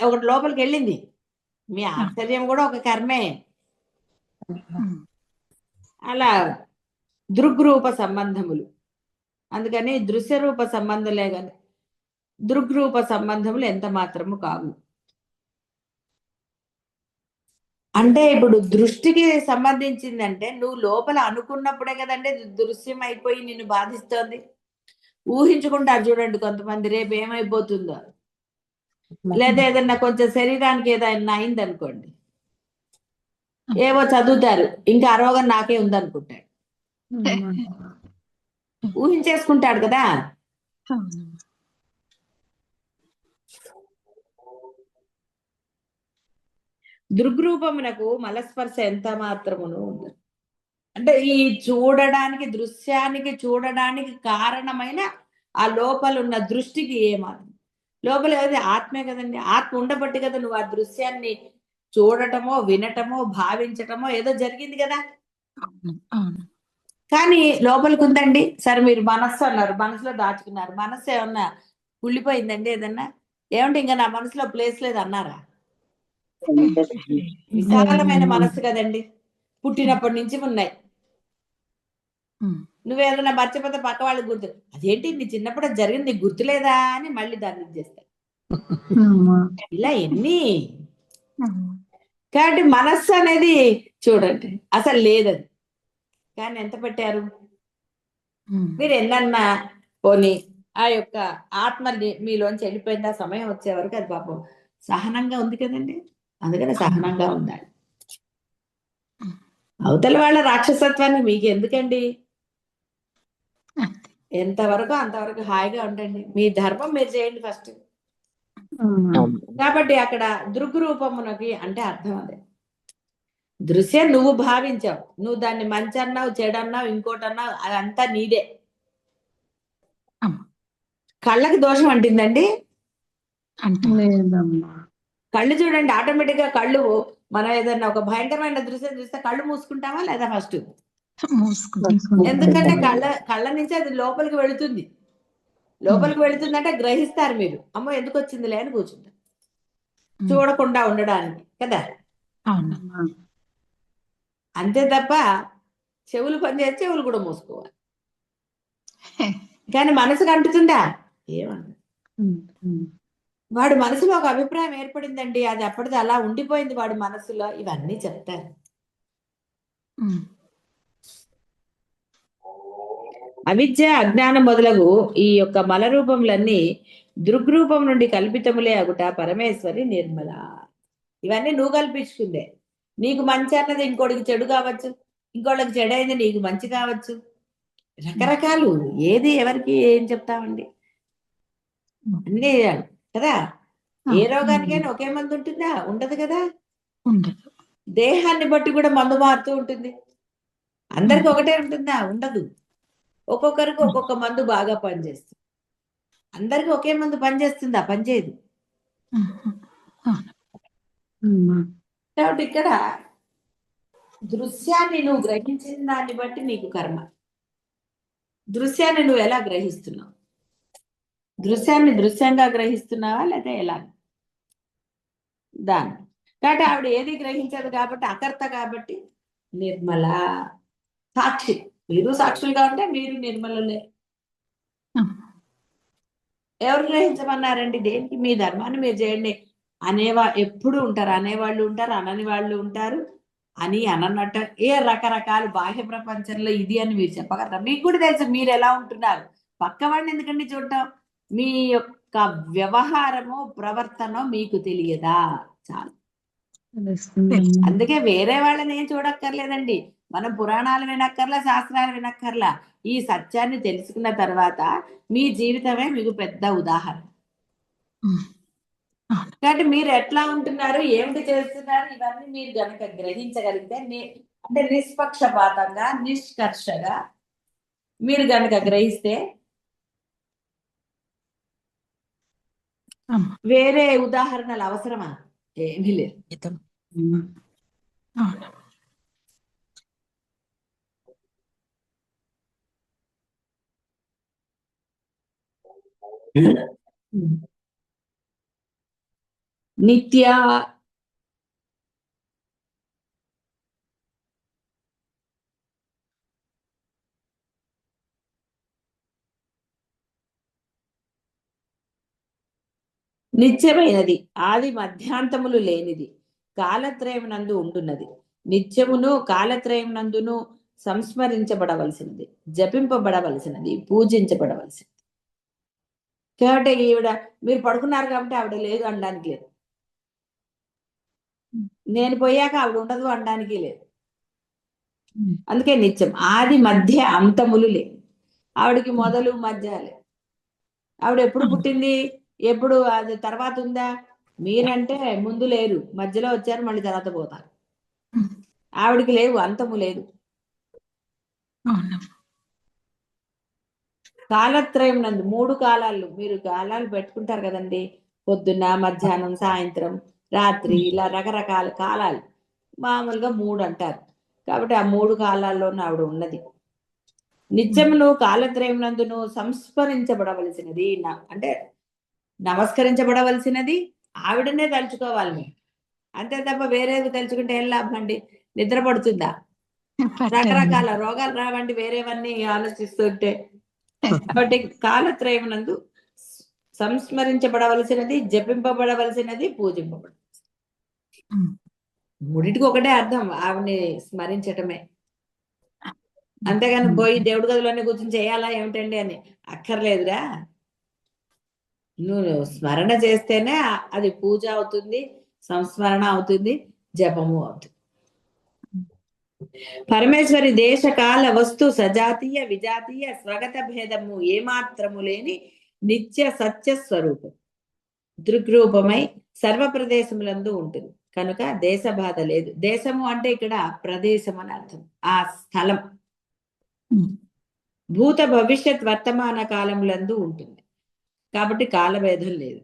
ఒకటి లోపలికి వెళ్ళింది, మీ ఆశ్చర్యం కూడా ఒక కర్మే. అలా దృగ్రూప సంబంధములు, అందుకని దృశ్య రూప సంబంధులే కానీ దృగ్రూప సంబంధములు ఎంత మాత్రము కావు. అంటే ఇప్పుడు దృష్టికి సంబంధించిందంటే, నువ్వు లోపల అనుకున్నప్పుడే కదండి దృశ్యం అయిపోయి నిన్ను బాధిస్తోంది. ఊహించుకుంటారు చూడండి కొంతమంది, రేపు ఏమైపోతుందో, లేదా ఏదన్నా కొంచెం శరీరానికి ఏదైనా అయిందనుకోండి, ఏవో చదువుతారు, ఇంకా ఆ రోగం నాకే ఉందనుకుంటాడు, ఊహించేసుకుంటాడు కదా. దృగ్రూపమునకు మలస్పర్శ ఎంత మాత్రమును ఉండదు. అంటే ఈ చూడడానికి, దృశ్యానికి చూడడానికి కారణమైన ఆ లోపల ఉన్న దృష్టికి ఏమాత్రం, లోపల ఏది ఆత్మే కదండి, ఆత్మ ఉండబట్టి కదా నువ్వు ఆ దృశ్యాన్ని చూడటమో వినటమో భావించటమో ఏదో జరిగింది కదా. కానీ లోపలికి ఉందండి. సరే మీరు మనస్సు అన్నారు, మనసులో దాచుకున్నారు, మనస్సు ఏమన్నా కుళ్ళిపోయిందండి ఏదన్నా, ఏమంటే ఇంకా నా మనసులో ప్లేస్ లేదు అన్నారా? విశాలమైన మనస్సు కదండి, పుట్టినప్పటి నుంచి ఉన్నాయి. నువ్వేదన్నా మర్చిపోతే పక్క వాళ్ళకి గుర్తు, అదేంటి నీ చిన్నప్పుడు జరిగింది నీకు గుర్తులేదా అని మళ్ళీ దాన్ని చేస్తాయి. ఇలా ఎన్ని. కాబట్టి మనస్సు అనేది చూడండి అసలు లేదది, కానీ ఎంత పెట్టారు మీరు. ఎన్నన్నా పోనీ ఆ యొక్క ఆత్మ మీలోంచి వెళ్ళిపోయింది, ఆ సమయం వచ్చే వరకు అది పాపం సహనంగా ఉంది కదండి. అందుకని సహనంగా ఉండాలి. అవతల వాళ్ళ రాక్షసత్వాన్ని మీకు ఎందుకండి, ఎంతవరకు అంతవరకు హాయిగా ఉండండి, మీ ధర్మం మీరు చేయండి ఫస్ట్. కాబట్టి అక్కడ దృగ్రూపమునకి అంటే అర్థం అదే, దృశ్యం నువ్వు భావించావు, నువ్వు దాన్ని మంచి అన్నావు చెడన్నావు ఇంకోటి అన్నావు, అదంతా నీదే. కళ్ళకి దోషం అంటుందండి, కళ్ళు చూడండి ఆటోమేటిక్ గా కళ్ళు, మనం ఏదన్నా ఒక భయంకరమైన దృశ్యం చూస్తే కళ్ళు మూసుకుంటామా లేదా ఫస్ట్? ఎందుకంటే కళ్ళ నుంచి అది లోపలికి వెళుతుంది, లోపలికి వెళుతుందంటే గ్రహిస్తారు మీరు, అమ్మో ఎందుకు వచ్చిందిలే అని కూర్చుంటారు, చూడకుండా ఉండడానికి కదా. అంతే తప్ప చెవులు పనిచేస్తే చెవులు కూడా మూసుకోవాలి. కానీ మనసుకు అంటుతుందా, ఏమన్నా వాడు మనసులో ఒక అభిప్రాయం ఏర్పడిందండి, అది అప్పటిది అలా ఉండిపోయింది వాడి మనసులో, ఇవన్నీ చెప్తారు. అవిద్య అజ్ఞానం మొదలగు ఈ యొక్క మల రూపములన్నీ దృగ్రూపం నుండి కల్పితములే అగుట పరమేశ్వరి నిర్మల. ఇవన్నీ నువ్వు కల్పించుకుందే. నీకు మంచి అన్నది ఇంకోటికి చెడు కావచ్చు, ఇంకోళ్ళకి చెడు అయింది నీకు మంచి కావచ్చు. రకరకాలు. ఏది ఎవరికి ఏం చెప్తామండి? అన్నీ కదా. ఏ రోగానికైనా ఒకే మందు ఉంటుందా? ఉండదు కదా. దేహాన్ని బట్టి కూడా మందు మారుతూ ఉంటుంది. అందరికి ఒకటే ఉంటుందా? ఉండదు. ఒక్కొక్కరికి ఒక్కొక్క మందు బాగా పనిచేస్తుంది. అందరికి ఒకే మందు పనిచేస్తుందా? పనిచేయదు. కాబట్టి ఇక్కడ దృశ్యాన్ని నువ్వు గ్రహించిన దాన్ని బట్టి నీకు కర్మ. దృశ్యాన్ని నువ్వు ఎలా గ్రహిస్తున్నావు? దృశ్యాన్ని దృశ్యంగా గ్రహిస్తున్నావా లేదా ఎలా? దాన్ని కాబట్టి ఆవిడ ఏది గ్రహించదు కాబట్టి అకర్త కాబట్టి నిర్మల సాక్షి. మీరు సాక్షులుగా ఉంటే మీరు నిర్మలలే. ఎవరు గ్రహించమన్నారండి? దేనికి? మీ ధర్మాన్ని మీరు చేయండి ఎప్పుడు ఉంటారు. అనేవాళ్ళు ఉంటారు, అనని వాళ్ళు ఉంటారు. అని అనన్నట్ట రకరకాల బాహ్య ప్రపంచంలో ఇది అని మీరు చెప్పగలరా? మీకు కూడా తెలుసు మీరు ఎలా ఉంటున్నారు. పక్కవాడిని ఎందుకండి చూడటం? మీ యొక్క వ్యవహారమో ప్రవర్తనో మీకు తెలియదా? చాలు. అందుకే వేరే వాళ్ళని ఏం చూడక్కర్లేదండి. మనం పురాణాలు వినక్కర్లా, శాస్త్రాలు వినక్కర్లా. ఈ సత్యాన్ని తెలుసుకున్న తర్వాత మీ జీవితమే మీకు పెద్ద ఉదాహరణ. కాబట్టి మీరు ఎట్లా ఉంటున్నారు, ఏమిటి చేస్తున్నారు, ఇవన్నీ మీరు గనక గ్రహించగలిగితే అంటే నిష్పక్షపాతంగా నిష్కర్షగా మీరు గనక గ్రహిస్తే వేరే ఉదాహరణలు అవసరమా? ఏమీ లేదు. నిత్య నిత్యమైనది, ఆది మధ్యాంతములు లేనిది, కాలత్రయమునందు ఉంటున్నది. నిత్యమును కాలత్రయమునందును సంస్మరించబడవలసినది, జపింపబడవలసినది, పూజించబడవలసినది. కాబట్టి ఈవిడ మీరు పడుకున్నారు కాబట్టి ఆవిడ లేదు అనడానికి లేదు. నేను పోయాక ఆవిడ ఉండదు అనడానికి లేదు. అందుకే నిత్యం. ఆది మధ్య అంతములు లేదు. ఆవిడకి మొదలు మధ్యాలే. ఆవిడ ఎప్పుడు పుట్టింది, ఎప్పుడు అది తర్వాత ఉందా? మీరంటే ముందు లేరు, మధ్యలో వచ్చారు, మళ్ళీ తర్వాత పోతారు. ఆవిడకి లేవు, అంతము లేదు. కాలత్రయం నందు 3 కాలాలు మీరు కాలాలు పెట్టుకుంటారు కదండి. పొద్దున్న, మధ్యాహ్నం, సాయంత్రం, రాత్రి, ఇలా రకరకాల కాలాలు. మామూలుగా 3 అంటారు. కాబట్టి ఆ 3 కాలాల్లోనూ ఆవిడ ఉన్నది. నిత్యమును కాలత్రయం నందును సంస్మరించబడవలసినది, అంటే నమస్కరించబడవలసినది ఆవిడనే తలుచుకోవాలి మేము. అంతే తప్ప వేరేది తలుచుకుంటే ఏం లాభం అండి? నిద్ర పడుతుందా? రకరకాల రోగాలు రావండి వేరేవన్నీ ఆలోచిస్తుంటే. కాబట్టి కాలత్రయం నందు సంస్మరించబడవలసినది, జపింపబడవలసినది, పూజింపబడవలసినది. మూడింటికి ఒకటే అర్థం, ఆవిడ్ని స్మరించటమే. అంతేగాని పోయి దేవుడి గదిలోనే కూర్చొని చేయాలా ఏమిటండి అని అక్కర్లేదురా. నువ్వు స్మరణ చేస్తేనే అది పూజ అవుతుంది, సంస్మరణ అవుతుంది, జపము అవుతుంది. పరమేశ్వరి దేశకాల వస్తు సజాతీయ విజాతీయ స్వగత భేదము ఏమాత్రము లేని నిత్య సత్య స్వరూపం, దృగ్రూపమై సర్వ ప్రదేశములందు ఉంటుంది కనుక దేశ బాధ లేదు. దేశము అంటే ఇక్కడ ప్రదేశం అని అర్థం, ఆ స్థలం. భూత భవిష్యత్ వర్తమాన కాలములందు ఉంటుంది కాబట్టి కాలభేదం లేదు.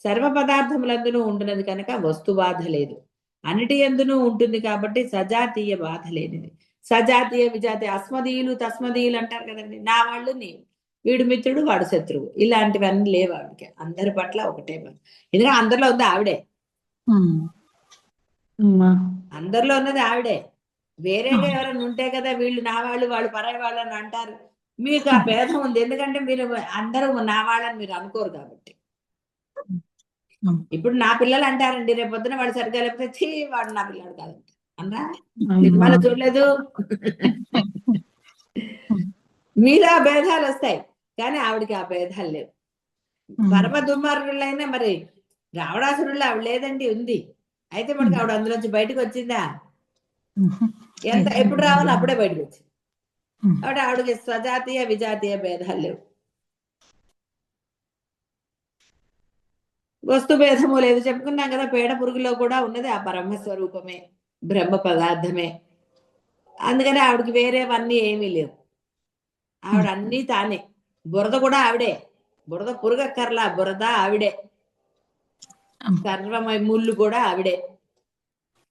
సర్వ పదార్థములందునూ ఉంటున్నది కనుక వస్తు బాధ లేదు. అన్నిటి ఎందునూ ఉంటుంది కాబట్టి సజాతీయ బాధ లేనిది. సజాతీయ విజాతీయ, అస్మదీయులు తస్మదీయులు అంటారు కదండి. నా వాళ్ళు నీవు, వీడు మిత్రుడు వాడు శత్రువు, ఇలాంటివన్నీ లేవు ఆవిడకి. అందరి పట్ల ఒకటే బాధ. ఎందుకంటే అందరిలో ఉంది ఆవిడే. అందరిలో ఉన్నది ఆవిడే. వేరేగా ఎవరైనా ఉంటే కదా వీళ్ళు నా వాళ్ళు వాళ్ళు పరాయి వాళ్ళు అని అంటారు. మీకు ఆ భేదం ఉంది, ఎందుకంటే మీరు అందరూ నా వాళ్ళని మీరు అనుకోరు కాబట్టి. ఇప్పుడు నా పిల్లలు అంటారండి, రేపు పొద్దున వాడు సరిగ్గా లేకపోతే వాడు నా పిల్లడు కాదంట అన్నా. సినిమాలో చూడలేదు? మీరు ఆ భేదాలు వస్తాయి కానీ ఆవిడకి ఆ భేదాలు లేవు. పరమ దుర్మార్గులైనా మరి రావణాసురుల్లో ఆవిడ లేదండి, ఉంది. అయితే మనకి ఆవిడ అందులోంచి బయటకు వచ్చిందా? ఎంత లేదు. ఎప్పుడు రావాలో అప్పుడే బయటకు వచ్చింది. ఉమ్. కాబట్టి ఆవిడకి స్వజాతీయ విజాతీయ భేదాలు లేవు, వస్తు భేదము లేదు. చెప్పుకున్నాం కదా, పేడ పురుగులో కూడా ఉన్నది ఆ బ్రహ్మస్వరూపమే, బ్రహ్మ పదార్థమే. అందుకని ఆవిడకి వేరేవన్నీ ఏమీ లేవు. ఆవిడ అన్నీ తానే. బురద కూడా ఆవిడే, బురద పురుగక్కర్లా, బురద ఆవిడే. సర్వమై ముళ్ళు కూడా ఆవిడే,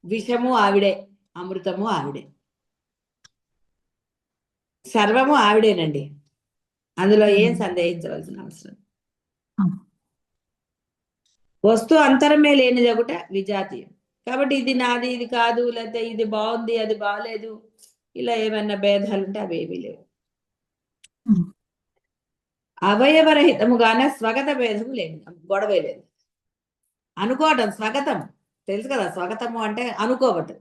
విషము ఆవిడే, అమృతము ఆవిడే, సర్వము ఆవిడేనండి. అందులో ఏం సందేహించవలసిన అవసరం. వస్తు అంతరమే లేనిది ఒకట విజాతీయం. కాబట్టి ఇది నాది, ఇది కాదు, లేకపోతే ఇది బాగుంది, అది బాగాలేదు, ఇలా ఏమన్నా భేదాలు ఉంటే అవేమీ లేవు. అవయవరహితముగానే స్వగత భేదము లేదు, గొడవే లేదు. అనుకోవటం స్వగతం, తెలుసు కదా, స్వగతము అంటే అనుకోవటం.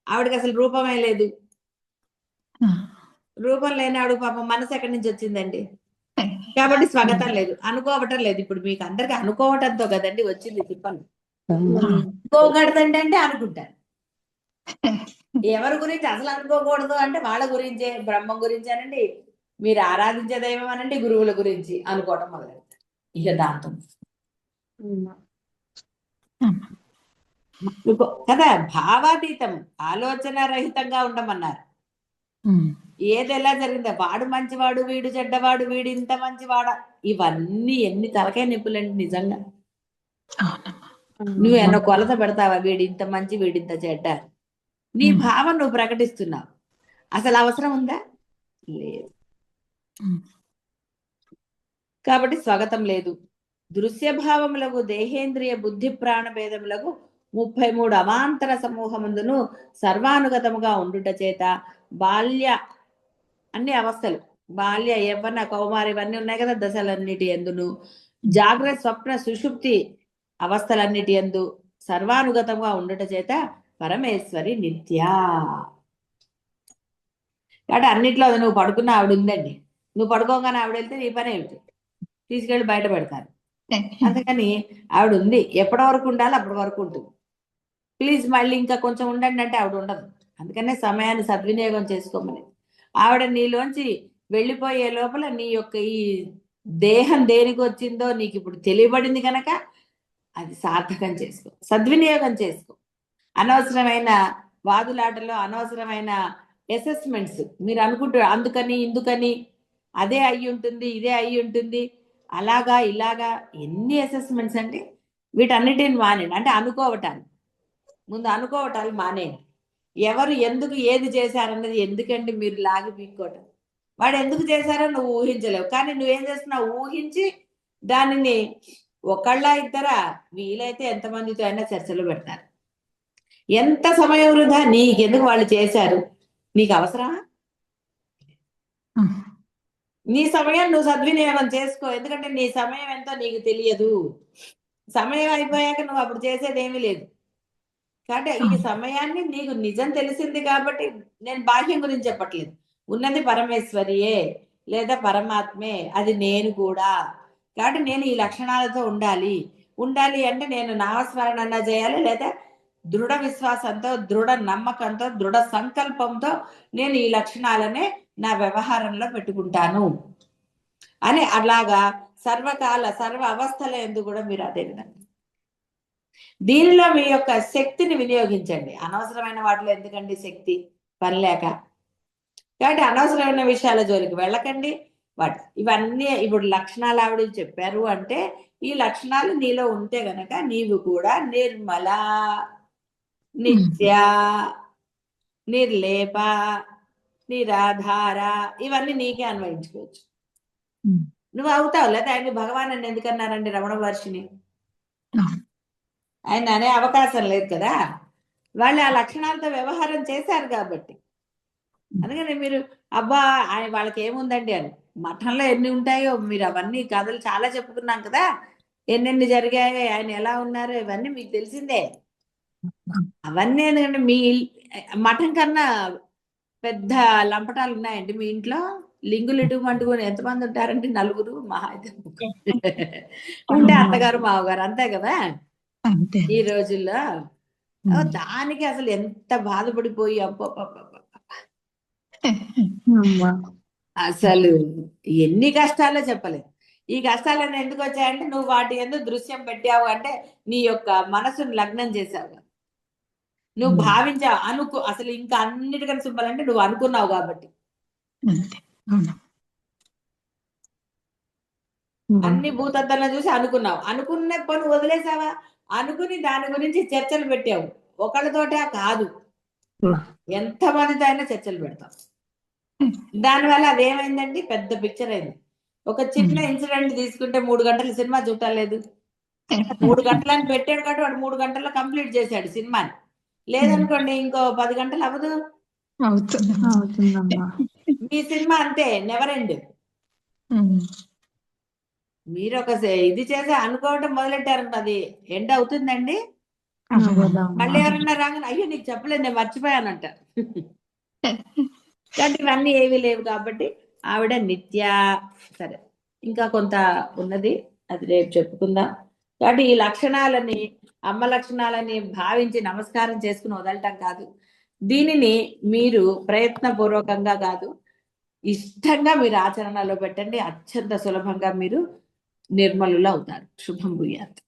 ఆవిడకి అసలు రూపమే లేదు. రూపం లేని ఆవిడ పాపం మనసు ఎక్కడి నుంచి వచ్చిందండి? కాబట్టి స్వగతం లేదు, అనుకోవటం లేదు. ఇప్పుడు మీకు అందరికి అనుకోవటంతో కదండి వచ్చింది తిప్పలు. అనుకోకూడదండి అంటే అనుకుంటారు. ఎవరి గురించి అసలు అనుకోకూడదు అంటే వాళ్ళ గురించే, బ్రహ్మం గురించి అనండి, మీరు ఆరాధించే దైవం అనండి, గురువుల గురించి అనుకోవటం మొదలెడతారు. ఇక దాంతో కదా, భావాతీతం, ఆలోచన రహితంగా ఉండమన్నారు. ఏది ఎలా జరిగిందా, వాడు మంచివాడు, వీడు చెడ్డవాడు, వీడు ఇంత మంచివాడ, ఇవన్నీ ఎన్ని తలకాయ నిప్పులండి నిజంగా. నువ్వు ఎన్నో కొలత పెడతావా, వీడి ఇంత మంచి, వీడింత చెడ్డ? నీ భావం నువ్వు ప్రకటిస్తున్నావు. అసలు అవసరం ఉందా? లేదు. కాబట్టి స్వాగతం లేదు. దృశ్య భావములకు దేహేంద్రియ బుద్ధి ప్రాణ భేదములకు 33 అవాంతర సమూహముందును సర్వానుగతముగా ఉండుట చేత బాల్య అన్ని అవస్థలు, బాల్య యవ్వన కౌమారి ఇవన్నీ ఉన్నాయి కదా, దశలన్నిటి ఎందును జాగ్రత్త స్వప్న సుషుప్తి అవస్థలన్నిటి ఎందు సర్వానుగతంగా ఉండుట చేత పరమేశ్వరి నిత్య. కాబట్టి అన్నిట్లో నువ్వు పడుకున్న ఆవిడ ఉందండి, నువ్వు పడుకోగానే ఆవిడ వెళ్తే నీ పని ఏమిటి? తీసుకెళ్ళి బయట పెడతారు. అందుకని ఆవిడ ఉంది, ఎప్పటి వరకు ఉండాలి అప్పటి వరకు ఉంటుంది. ప్లీజ్ మళ్ళీ ఇంకా కొంచెం ఉండండి అంటే ఆవిడ ఉండదు. అందుకనే సమయాన్ని సద్వినియోగం చేసుకోమని. ఆవిడ నీలోంచి వెళ్ళిపోయే లోపల నీ యొక్క ఈ దేహం దేనికి వచ్చిందో నీకు ఇప్పుడు తెలియబడింది కనుక అది సార్థకం చేసుకో, సద్వినియోగం చేసుకో. అనవసరమైన వాదులాటలో, అనవసరమైన అసెస్మెంట్స్ మీరు అనుకుంటారు, అందుకని ఇందుకని అదే అయి ఉంటుంది, ఇదే అయి ఉంటుంది, అలాగా ఇలాగా ఎన్ని అసెస్మెంట్స్ అండి. వీటన్నిటిని మానేయండి. అంటే అనుకోవటాన్ని ముందు అనుకోవటాలు మానేయండి. ఎవరు ఎందుకు ఏది చేశారన్నది ఎందుకండి మీరు లాగి పీక్కోవటం? వాడు ఎందుకు చేశారో నువ్వు ఊహించలేవు, కానీ నువ్వేం చేస్తున్నావు, ఊహించి దానిని ఒకళ్ళ ఇద్దరా, వీలైతే ఎంతమందితో అయినా చర్చలు పెడతారు. ఎంత సమయం వృధా, నీకెందుకు వాళ్ళు చేశారు, నీకు అవసరమా? నీ సమయం నువ్వు సద్వినియోగం చేసుకో, ఎందుకంటే నీ సమయం ఎంతో నీకు తెలియదు. సమయం అయిపోయాక నువ్వు అప్పుడు చేసేది ఏమీ లేదు. కాబట్టి ఈ సమయాన్ని నీకు నిజం తెలిసింది కాబట్టి, నేను బాహ్యం గురించి చెప్పట్లేదు, ఉన్నది పరమేశ్వరియే లేదా పరమాత్మే, అది నేను కూడా. కాబట్టి నేను ఈ లక్షణాలతో ఉండాలి. ఉండాలి అంటే నేను నామస్మరణ చేయాలి, లేదా దృఢ విశ్వాసంతో, దృఢ నమ్మకంతో, దృఢ సంకల్పంతో నేను ఈ లక్షణాలనే నా వ్యవహారంలో పెట్టుకుంటాను అని. అలాగా సర్వకాల సర్వ అవస్థల యందు కూడా మీరు అదే విధంగా దీనిలో మీ యొక్క శక్తిని వినియోగించండి. అనవసరమైన వాటిలో ఎందుకండి శక్తి, పని లేక. కాబట్టి అనవసరమైన విషయాల జోలికి వెళ్ళకండి. వాటి ఇవన్నీ ఇప్పుడు లక్షణాలు ఆవిడ చెప్పారు అంటే, ఈ లక్షణాలు నీలో ఉంటే గనక నీవు కూడా నిర్మల, నిత్య, నిర్లేప, నిరాధార, ఇవన్నీ నీకే అన్వయించుకోవచ్చు. నువ్వు అవుతావు. లేదా ఆయన భగవాన్ అని ఎందుకన్నారండి రమణ మహర్షిని? ఆయన అనే అవకాశం లేదు కదా, వాళ్ళు ఆ లక్షణాలతో వ్యవహారం చేశారు కాబట్టి. అందుకని మీరు అబ్బా ఆయన వాళ్ళకి ఏముందండి అని, మఠంలో ఎన్ని ఉంటాయో మీరు అవన్నీ కథలు చాలా చెప్పుకున్నాం కదా, ఎన్నెన్ని జరిగాయో, ఆయన ఎలా ఉన్నారో ఇవన్నీ మీకు తెలిసిందే. అవన్నీ ఎందుకంటే మీ మఠం కన్నా పెద్ద లంపటాలు ఉన్నాయండి మీ ఇంట్లో. లింగులు ఇటు మంటుకొని ఎంతమంది ఉంటారండి? నలుగురు మహా ఉంటే అత్తగారు మావగారు అంతే కదా ఈ రోజుల్లో. దానికి అసలు ఎంత బాధపడిపోయి అబ్బబ్బబ్బబ్బ. అమ్మా. అసలు ఎన్ని కష్టాలో చెప్పలేదు. ఈ కష్టాలన్నీ ఎందుకు వచ్చాయంటే నువ్వు వాటి ఎందుకు దృశ్యం పెట్టావు అంటే నీ యొక్క మనసును లగ్నం చేశావు. నువ్వు భావించావు, అసలు ఇంకా అన్నిటికన్నా సింపుల్ అంటే నువ్వు అనుకున్నావు కాబట్టి. అన్ని భూతత్వంలో చూసి అనుకున్నావు, అనుకున్న పని వదిలేసావా, అనుకుని దాని గురించి చర్చలు పెట్టావు. ఒకళ్ళతోటే కాదు, ఎంతమందితో అయినా చర్చలు పెడతాం. దానివల్ల అదేమైందండి, పెద్ద పిక్చర్ అయింది. ఒక చిన్న ఇన్సిడెంట్ తీసుకుంటే 3 గంటల సినిమా చూడలేదు. 3 గంటలని పెట్టాడు కాబట్టి వాడు 3 గంటల్లో కంప్లీట్ చేశాడు సినిమాని. లేదనుకోండి ఇంకో 10 గంటలు అవ్వదు. అవుతుందమ్మా. మీ సినిమా అంతే, నెవర్ ఎండ్. మీరు ఒక ఇది చేసి అనుకోవటం మొదలెట్టారు, అది ఎండ్ అవుతుందండి. మళ్ళీ ఎవరన్నా రాగానే అయ్యో నీకు చెప్పలేదు, నేను మర్చిపోయానంట. కాబట్టి ఇవన్నీ ఏవి లేవు కాబట్టి ఆవిడ నిత్య. సరే, ఇంకా కొంత ఉన్నది, అది రేపు చెప్పుకుందాం. కాబట్టి ఈ లక్షణాలని, అమ్మ లక్షణాలని భావించి నమస్కారం చేసుకుని వదలటం కాదు. దీనిని మీరు ప్రయత్నపూర్వకంగా కాదు, ఇష్టంగా మీరు ఆచరణలో పెట్టండి. అత్యంత సులభంగా మీరు నిర్మలులు అవుతారు. శుభం భూయాత్.